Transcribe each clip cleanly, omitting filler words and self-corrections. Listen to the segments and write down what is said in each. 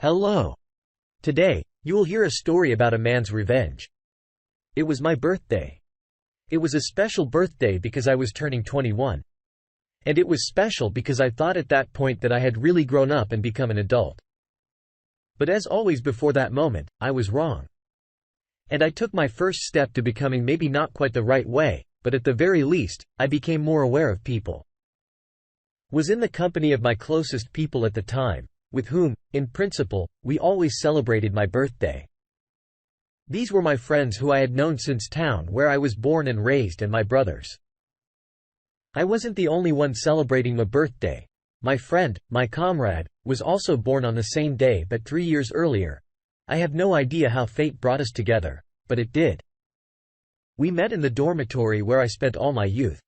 Hello. Today, you will hear a story about a man's revenge. It was my birthday. It was a special birthday because I was turning 21. And it was special because I thought at that point that I had really grown up and become an adult. But as always before that moment, I was wrong. And I took my first step to becoming maybe not quite the right way, but at the very least, I became more aware of people. Was in the company of my closest people at the time, with whom, in principle, we always celebrated my birthday. These were my friends who I had known since town where I was born and raised, and my brothers. I wasn't the only one celebrating my birthday. My friend, my comrade, was also born on the same day but 3 years earlier. I have no idea how fate brought us together, but it did. We met in the dormitory where I spent all my youth.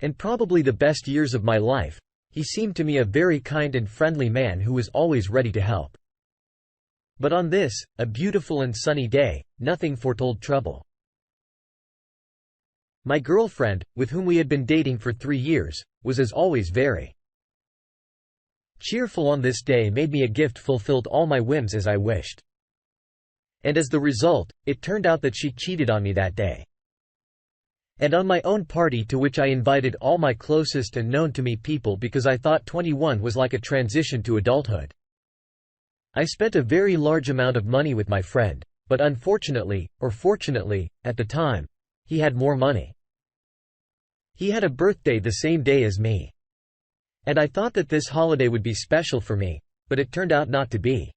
And probably the best years of my life. He seemed to me a very kind and friendly man who was always ready to help. But on this, a beautiful and sunny day, nothing foretold trouble. My girlfriend, with whom we had been dating for 3 years, was as always very cheerful. On this day made me a gift, fulfilled all my whims as I wished. And as the result, it turned out that she cheated on me that day. And on my own party, to which I invited all my closest and known to me people because I thought 21 was like a transition to adulthood. I spent a very large amount of money with my friend, but unfortunately, or fortunately, at the time, he had more money. He had a birthday the same day as me. And I thought that this holiday would be special for me, but it turned out not to be.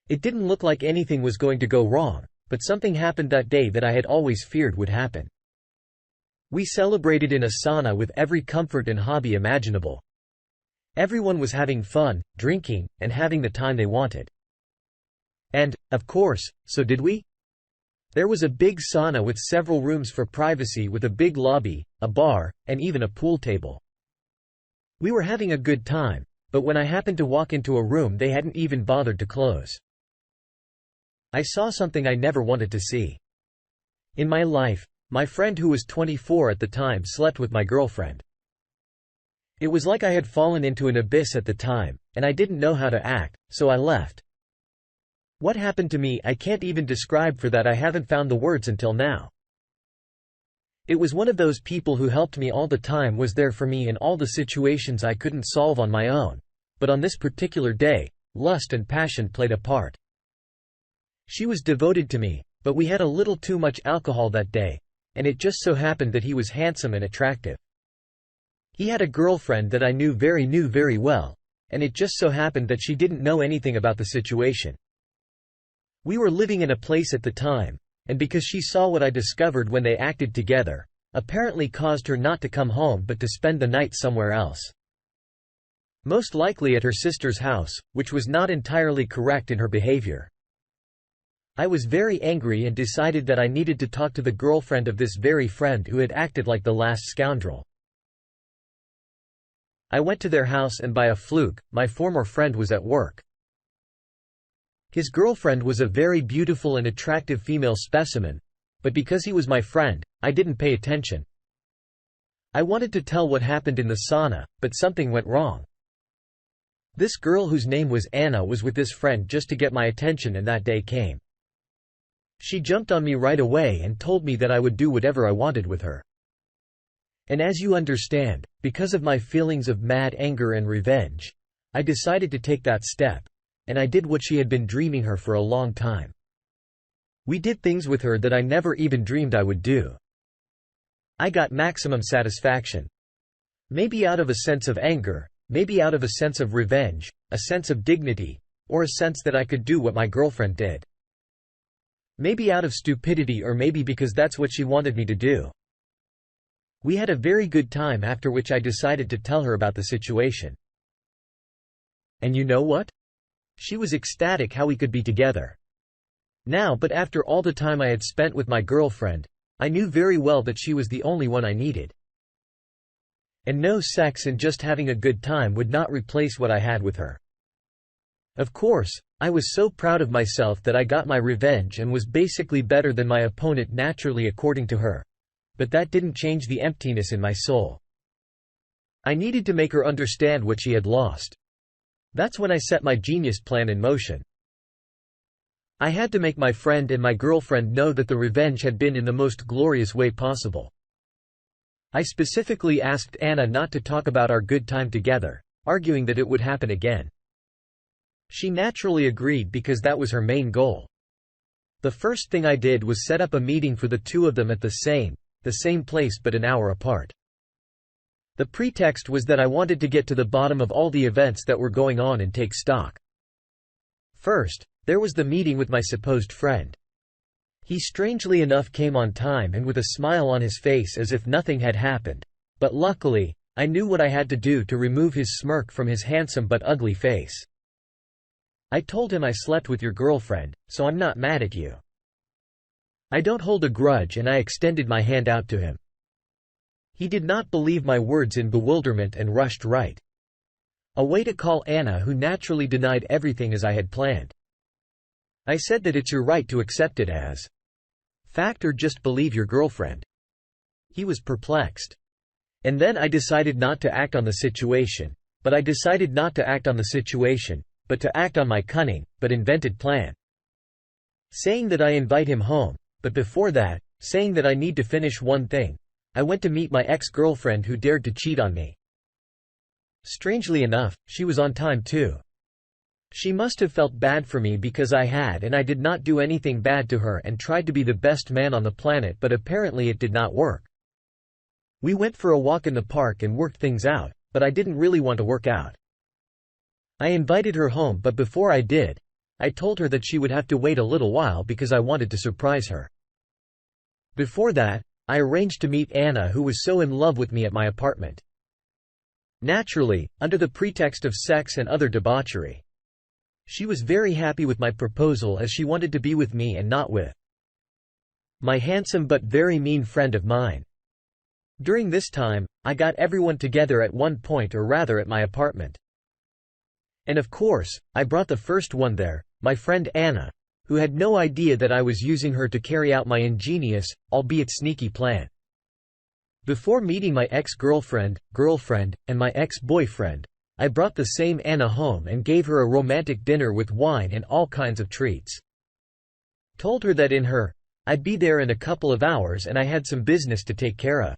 It didn't look like anything was going to go wrong, but something happened that day that I had always feared would happen. We celebrated in a sauna with every comfort and hobby imaginable. Everyone was having fun, drinking, and having the time they wanted. And, of course, so did we. There was a big sauna with several rooms for privacy, with a big lobby, a bar, and even a pool table. We were having a good time, but when I happened to walk into a room they hadn't even bothered to close. I saw something I never wanted to see. In my life, my friend who was 24 at the time slept with my girlfriend. It was like I had fallen into an abyss at the time, and I didn't know how to act, so I left. What happened to me I can't even describe, for that I haven't found the words until now. It was one of those people who helped me all the time, was there for me in all the situations I couldn't solve on my own. But on this particular day, lust and passion played a part. She was devoted to me, but we had a little too much alcohol that day, and it just so happened that he was handsome and attractive. He had a girlfriend that I knew very well, and it just so happened that she didn't know anything about the situation. We were living in a place at the time, and because she saw what I discovered when they acted together, apparently caused her not to come home but to spend the night somewhere else. Most likely at her sister's house, which was not entirely correct in her behavior. I was very angry and decided that I needed to talk to the girlfriend of this very friend who had acted like the last scoundrel. I went to their house, and by a fluke, my former friend was at work. His girlfriend was a very beautiful and attractive female specimen, but because he was my friend, I didn't pay attention. I wanted to tell what happened in the sauna, but something went wrong. This girl, whose name was Anna, was with this friend just to get my attention, and that day came. She jumped on me right away and told me that I would do whatever I wanted with her. And as you understand, because of my feelings of mad anger and revenge, I decided to take that step, and I did what she had been dreaming her for a long time. We did things with her that I never even dreamed I would do. I got maximum satisfaction. Maybe out of a sense of anger, maybe out of a sense of revenge, a sense of dignity, or a sense that I could do what my girlfriend did. Maybe out of stupidity, or maybe because that's what she wanted me to do. We had a very good time, after which I decided to tell her about the situation. And you know what? She was ecstatic how we could be together now, but after all the time I had spent with my girlfriend, I knew very well that she was the only one I needed. And no sex and just having a good time would not replace what I had with her. Of course, I was so proud of myself that I got my revenge and was basically better than my opponent naturally, according to her. But that didn't change the emptiness in my soul. I needed to make her understand what she had lost. That's when I set my genius plan in motion. I had to make my friend and my girlfriend know that the revenge had been in the most glorious way possible. I specifically asked Anna not to talk about our good time together, arguing that it would happen again. She naturally agreed because that was her main goal. The first thing I did was set up a meeting for the two of them at the same place but an hour apart. The pretext was that I wanted to get to the bottom of all the events that were going on and take stock. First, there was the meeting with my supposed friend. He strangely enough came on time and with a smile on his face as if nothing had happened, but luckily, I knew what I had to do to remove his smirk from his handsome but ugly face. I told him I slept with your girlfriend, so I'm not mad at you. I don't hold a grudge and I extended my hand out to him. He did not believe my words in bewilderment and rushed right away to call Anna, who naturally denied everything as I had planned. I said that it's your right to accept it as fact or just believe your girlfriend. He was perplexed. And then I decided not to act on the situation, but to act on my cunning, but invented plan. Saying that I invite him home, but before that, saying that I need to finish one thing, I went to meet my ex-girlfriend who dared to cheat on me. Strangely enough, she was on time too. She must have felt bad for me because I did not do anything bad to her and tried to be the best man on the planet, but apparently it did not work. We went for a walk in the park and worked things out, but I didn't really want to work out. I invited her home, but before I did, I told her that she would have to wait a little while because I wanted to surprise her. Before that, I arranged to meet Anna, who was so in love with me, at my apartment. Naturally, under the pretext of sex and other debauchery. She was very happy with my proposal as she wanted to be with me and not with my handsome but very mean friend of mine. During this time, I got everyone together at one point, or rather at my apartment. And of course, I brought the first one there, my friend Anna, who had no idea that I was using her to carry out my ingenious, albeit sneaky plan. Before meeting my ex-girlfriend, and my ex-boyfriend, I brought the same Anna home and gave her a romantic dinner with wine and all kinds of treats. Told her that I'd be there in a couple of hours and I had some business to take care of.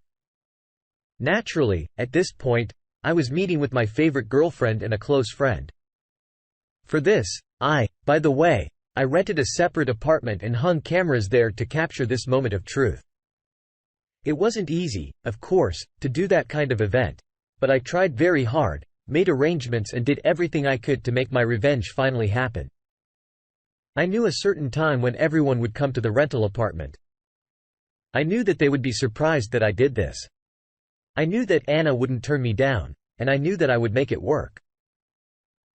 Naturally, at this point, I was meeting with my favorite girlfriend and a close friend. For this, by the way, I rented a separate apartment and hung cameras there to capture this moment of truth. It wasn't easy, of course, to do that kind of event, but I tried very hard, made arrangements and did everything I could to make my revenge finally happen. I knew a certain time when everyone would come to the rental apartment. I knew that they would be surprised that I did this. I knew that Anna wouldn't turn me down, and I knew that I would make it work.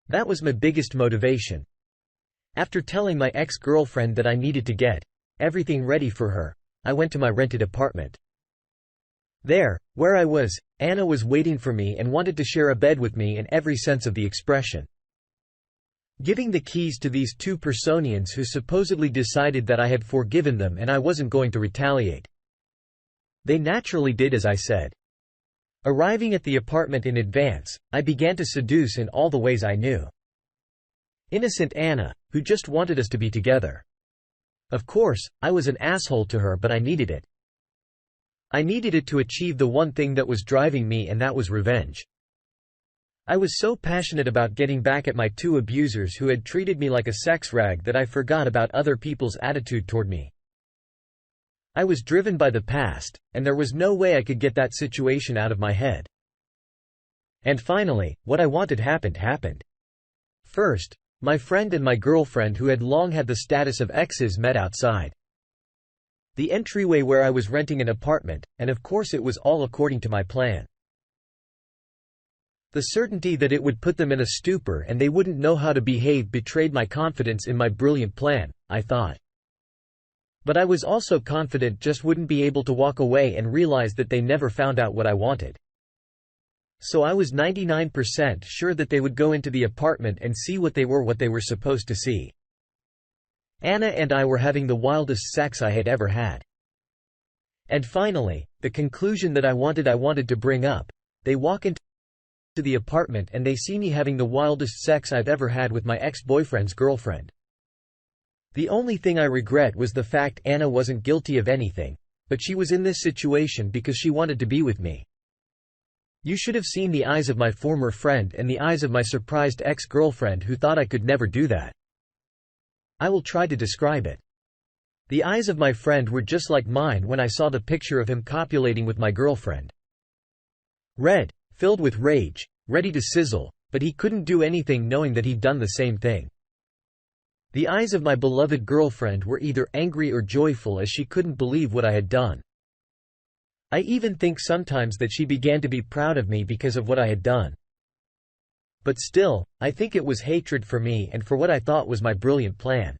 That was my biggest motivation. After telling my ex-girlfriend that I needed to get everything ready for her, I went to my rented apartment. There, where I was, Anna was waiting for me and wanted to share a bed with me in every sense of the expression. Giving the keys to these two personians who supposedly decided that I had forgiven them and I wasn't going to retaliate. They naturally did as I said. Arriving at the apartment in advance, I began to seduce in all the ways I knew. Innocent Anna, who just wanted us to be together. Of course, I was an asshole to her, but I needed it. I needed it to achieve the one thing that was driving me, and that was revenge. I was so passionate about getting back at my two abusers who had treated me like a sex rag that I forgot about other people's attitude toward me. I was driven by the past, and there was no way I could get that situation out of my head. And finally, what I wanted happened. First, my friend and my girlfriend, who had long had the status of exes, met outside the entryway where I was renting an apartment, and of course it was all according to my plan. The certainty that it would put them in a stupor and they wouldn't know how to behave betrayed my confidence in my brilliant plan, I thought. But I was also confident just wouldn't be able to walk away and realize that they never found out what I wanted. So I was 99% sure that they would go into the apartment and see what they were supposed to see. Anna and I were having the wildest sex I had ever had. And finally, the conclusion that I wanted to bring up, they walk into to the apartment and they see me having the wildest sex I've ever had with my ex-boyfriend's girlfriend. The only thing I regret was the fact Anna wasn't guilty of anything, but she was in this situation because she wanted to be with me. You should have seen the eyes of my former friend and the eyes of my surprised ex-girlfriend who thought I could never do that. I will try to describe it. The eyes of my friend were just like mine when I saw the picture of him copulating with my girlfriend. Red, filled with rage, ready to sizzle, but he couldn't do anything knowing that he'd done the same thing. The eyes of my beloved girlfriend were either angry or joyful as she couldn't believe what I had done. I even think sometimes that she began to be proud of me because of what I had done. But still, I think it was hatred for me and for what I thought was my brilliant plan.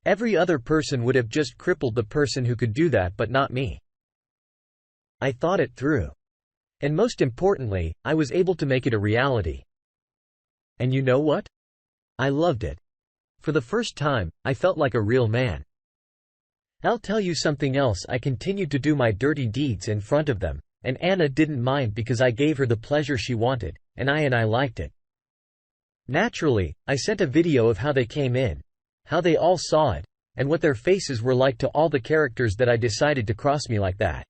Every other person would have just crippled the person who could do that, but not me. I thought it through. And most importantly, I was able to make it a reality. And you know what? I loved it. For the first time, I felt like a real man. I'll tell you something else, I continued to do my dirty deeds in front of them, and Anna didn't mind because I gave her the pleasure she wanted, and I liked it. Naturally, I sent a video of how they came in, how they all saw it, and what their faces were like to all the characters that I decided to cross me like that.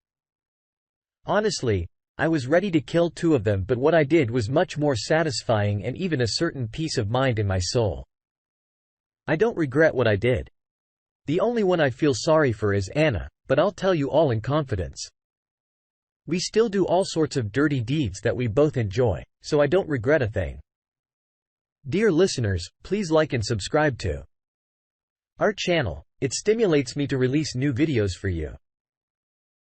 Honestly, I was ready to kill two of them, but what I did was much more satisfying and even a certain peace of mind in my soul. I don't regret what I did. The only one I feel sorry for is Anna, but I'll tell you all in confidence. We still do all sorts of dirty deeds that we both enjoy, so I don't regret a thing. Dear listeners, please like and subscribe to our channel. It stimulates me to release new videos for you.